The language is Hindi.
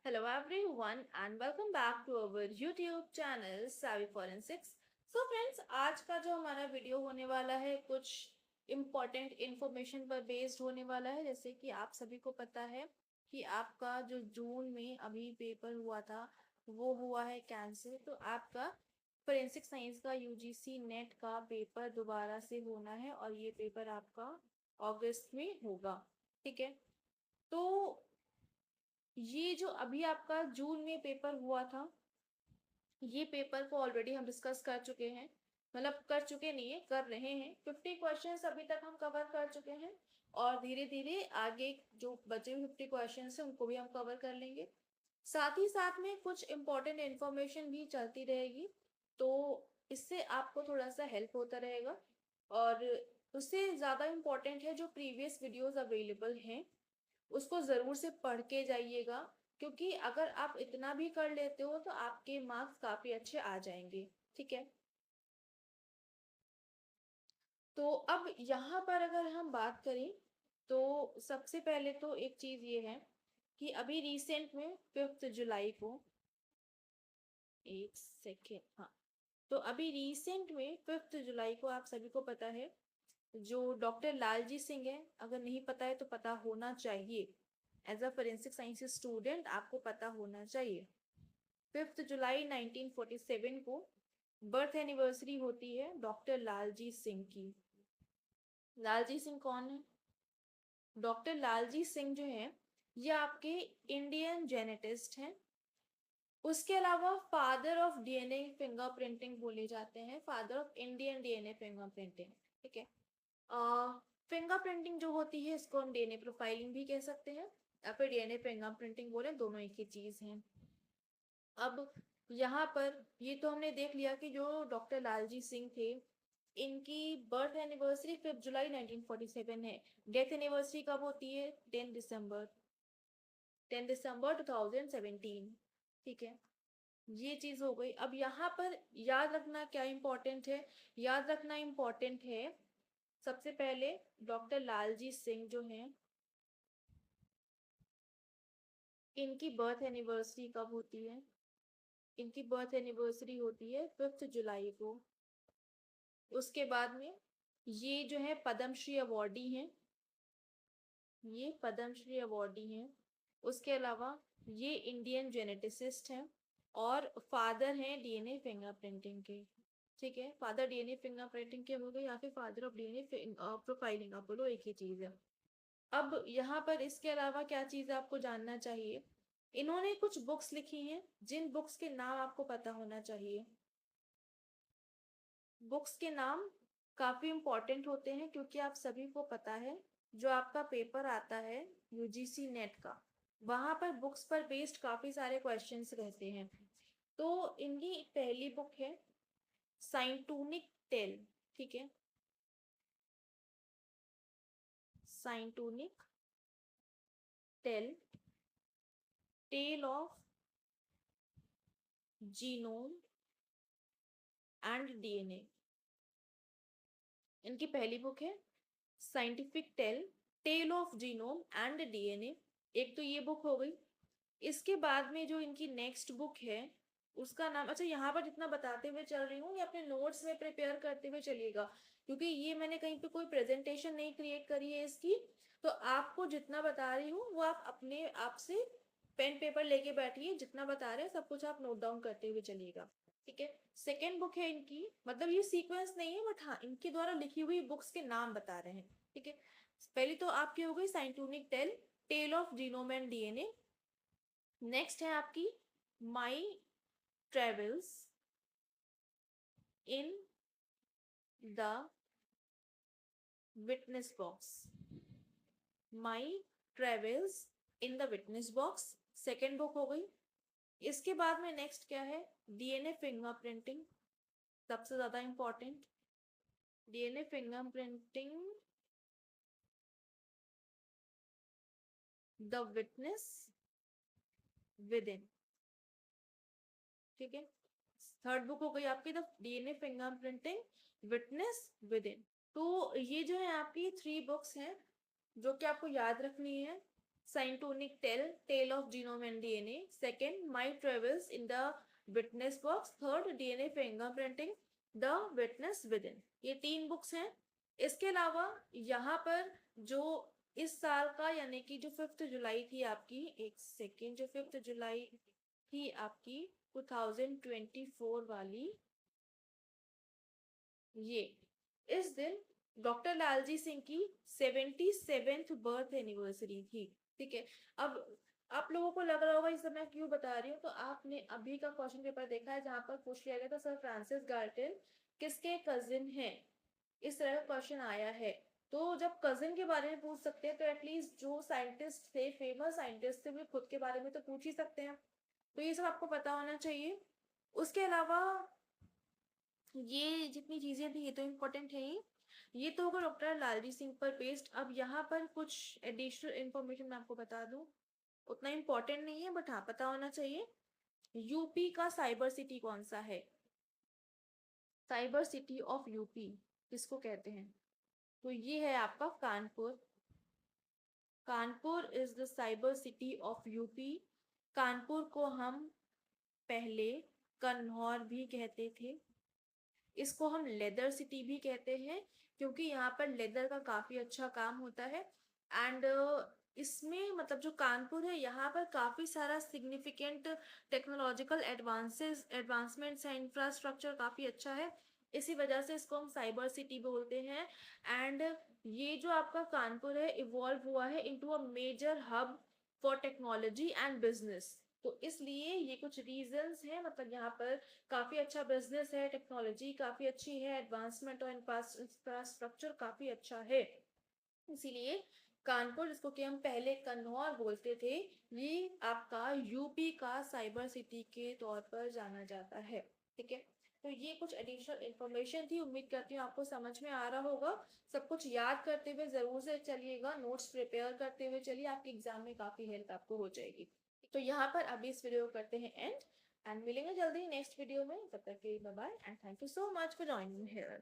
Hello everyone and welcome back to our YouTube channel Savvy Forensics. So friends, आज का जो हमारा वीडियो होने वाला है कुछ इम्पोर्टेंट इंफॉर्मेशन पर बेस्ड होने वाला है। जैसे कि आप सभी को पता है कि आपका जो जून में अभी पेपर हुआ था वो हुआ है कैंसिल। तो आपका फोरेंसिक साइंस का यूजीसी नेट का पेपर दोबारा से होना है और ये पेपर आपका अगस्त में होगा। ठीक है, तो ये जो अभी आपका जून में पेपर हुआ था, ये पेपर को ऑलरेडी हम डिस्कस कर चुके हैं। मतलब कर चुके नहीं है, कर रहे हैं। 50 क्वेश्चंस अभी तक हम कवर कर चुके हैं और धीरे धीरे आगे जो बचे हुए 50 क्वेश्चंस हैं उनको भी हम कवर कर लेंगे। साथ ही साथ में कुछ इम्पोर्टेंट इंफॉर्मेशन भी चलती रहेगी, तो इससे आपको थोड़ा सा हेल्प होता रहेगा। और उससे ज़्यादा इम्पोर्टेंट है जो प्रीवियस वीडियोस अवेलेबल हैं उसको ज़रूर से पढ़ के जाइएगा, क्योंकि अगर आप इतना भी कर लेते हो तो आपके मार्क्स काफ़ी अच्छे आ जाएंगे। ठीक है, तो अब यहाँ पर अगर हम बात करें तो सबसे पहले तो एक चीज़ ये है कि अभी रिसेंट में 5 जुलाई को, एक सेकेंड, हाँ, तो अभी रिसेंट में 5 जुलाई को आप सभी को पता है जो डॉक्टर लालजी सिंह है। अगर नहीं पता है तो पता होना चाहिए। As a forensic science student आपको पता होना चाहिए। 5 जुलाई 1947 को बर्थ एनिवर्सरी होती है डॉक्टर लालजी सिंह की। लालजी सिंह कौन है? डॉक्टर लालजी सिंह जो है ये आपके इंडियन जेनेटिस्ट हैं। उसके अलावा फादर ऑफ डीएनए फिंगरप्रिंटिंग बोले जाते हैं, father of Indian DNA fingerprinting. ठीक है, फिंगरप्रिंटिंग जो होती है इसको हम डीएनए प्रोफाइलिंग भी कह सकते हैं या फिर डीएनए फिंगरप्रिंटिंग बोले, दोनों एक ही चीज हैं। अब यहाँ पर ये तो हमने देख लिया कि जो डॉक्टर लालजी सिंह थे इनकी बर्थ एनिवर्सरी 5 जुलाई 1947 है। डेथ एनिवर्सरी कब होती है? 10 दिसंबर, 10 दिसंबर 2017। ठीक है, ये चीज हो गई। अब यहाँ पर याद रखना क्या इम्पोर्टेंट है? याद रखना इम्पोर्टेंट है सबसे पहले डॉक्टर लालजी सिंह जो हैं इनकी बर्थ एनिवर्सरी कब होती है? इनकी बर्थ एनिवर्सरी होती है 5 जुलाई को। उसके बाद में ये जो है पद्मश्री अवॉर्डी हैं, ये पद्मश्री अवॉर्डी हैं। उसके अलावा ये इंडियन जेनेटिसिस्ट हैं और फादर हैं डीएनए फिंगरप्रिंटिंग के। ठीक है, फादर डीएनए फिंगरप्रिंटिंग के हो गए या फिर फादर ऑफ डीएनए प्रोफाइलिंग, आप बोलो एक ही चीज है। अब यहाँ पर इसके अलावा क्या चीज आपको जानना चाहिए? इन्होंने कुछ बुक्स लिखी हैं जिन बुक्स के नाम आपको पता होना चाहिए। बुक्स के नाम काफी इंपॉर्टेंट होते हैं क्योंकि आप सभी को पता है जो आपका पेपर आता है यूजीसी नेट का, वहां पर बुक्स पर बेस्ड काफी सारे क्वेश्चंस रहते हैं। तो इनकी पहली बुक है साइंटूनिक टेल। ठीक है, Scientoonic tale, tale of genome and DNA, इनकी पहली बुक है scientific tale, tale of genome and DNA. एक तो ये बुक हो गई। इसके बाद में जो इनकी नेक्स्ट बुक है उसका नाम, अच्छा यहाँ पर जितना बताते हुए चल रही हूँ ये अपने नोट्स में प्रिपेयर करते हुए चलिएगा, क्योंकि ये मैंने कहीं पे कोई प्रेजेंटेशन नहीं क्रिएट करी है इसकी। तो आपको जितना बता रही हूँ वो आप अपने आप से पेन पेपर लेके बैठिए, जितना बता रहे हैं सब कुछ आप नोट डाउन करते हुए चलिएगा। ठीक है, सेकेंड बुक है इनकी, मतलब ये सीक्वेंस नहीं है बट हाँ इनके द्वारा लिखी हुई बुक्स के नाम बता रहे हैं। ठीक है, पहली तो आपकी हो गई Scientoonic tale, tale of genome and DNA. Next है आपकी my travels in the witness box, my travels in the witness box, second book हो गई। इसके बाद में नेक्स्ट क्या है? डीएनए फिंगरप्रिंटिंग, सबसे ज्यादा important. DNA fingerprinting the witness with in. ठीक है, थर्ड बुक हो गई आपकी the DNA fingerprinting witness with in. तो ये जो है आपकी 3 बुक्स हैं जो कि आपको याद रखनी है। Scientoonic tale of genome and DNA, second my travels in the witness box, third DNA fingerprinting the witness within. ये 3 बुक्स हैं। इसके अलावा यहाँ पर जो इस साल का यानी कि जो 5 जुलाई थी आपकी, एक सेकेंड, जो 5 जुलाई थी आपकी 2024 वाली, ये इस दिन डॉक्टर लालजी सिंह की 77th बर्थ एनिवर्सरी थी। ठीक है। अब आप लोगों को लग रहा होगा इस समय क्यों बता रही हूँ, तो आपने अभी का क्वेश्चन पेपर देखा है जहां पर पूछ लिया गया था सर फ्रांसिस गार्टन किसके कजिन हैं, इस तरह का क्वेश्चन आया है। तो जब कजिन के बारे में पूछ सकते हैं तो एटलीस्ट जो साइंटिस्ट थे, फेमस साइंटिस्ट थे, वे खुद के बारे में तो पूछ ही सकते हैं। तो ये सब आपको पता होना चाहिए। उसके अलावा ये जितनी चीजें थी ये तो इम्पोर्टेंट है ही। ये तो होगा डॉक्टर लालजी सिंह पर बेस्ड। अब यहाँ पर कुछ एडिशनल इंफॉर्मेशन मैं आपको बता दूं, उतना इम्पोर्टेंट नहीं है बट हाँ पता होना चाहिए। यूपी का साइबर सिटी कौन सा है? साइबर सिटी ऑफ यूपी किसको कहते हैं? तो ये है आपका Kanpur. Kanpur is the cyber city of UP. Kanpur को हम पहले कन्नौर भी कहते थे। इसको हम लेदर सिटी भी कहते हैं क्योंकि यहाँ पर लेदर का काफी अच्छा काम होता है। एंड इसमें मतलब जो कानपुर है यहाँ पर काफी सारा सिग्निफिकेंट टेक्नोलॉजिकल एडवांसमेंट्स है, इंफ्रास्ट्रक्चर काफी अच्छा है, इसी वजह से इसको हम साइबर सिटी बोलते हैं। एंड ये जो आपका कानपुर है इवॉल्व हुआ है into a major hub for technology and business. तो इसलिए ये कुछ रीजंस हैं, मतलब यहाँ पर काफी अच्छा बिजनेस है, टेक्नोलॉजी काफी अच्छी है, एडवांसमेंट और इंफ्रास्ट्रक्चर काफी अच्छा है, इसीलिए कानपुर, जिसको कि हम पहले कन्नौर बोलते थे, ये आपका यूपी का साइबर सिटी के तौर पर जाना जाता है। ठीक है। तो ये कुछ एडिशनल इंफॉर्मेशन थी, उम्मीद करती हूँ आपको समझ में आ रहा होगा। सब कुछ याद करते हुए जरूर से चलिएगा, नोट्स प्रिपेयर करते हुए चलिए, आपके एग्जाम में काफी हेल्प आपको हो जाएगी। तो यहाँ पर अभी इस वीडियो को करते हैं एंड मिलेंगे जल्दी नेक्स्ट वीडियो में। तब तक के लिए bye bye and thank you so much for joining here.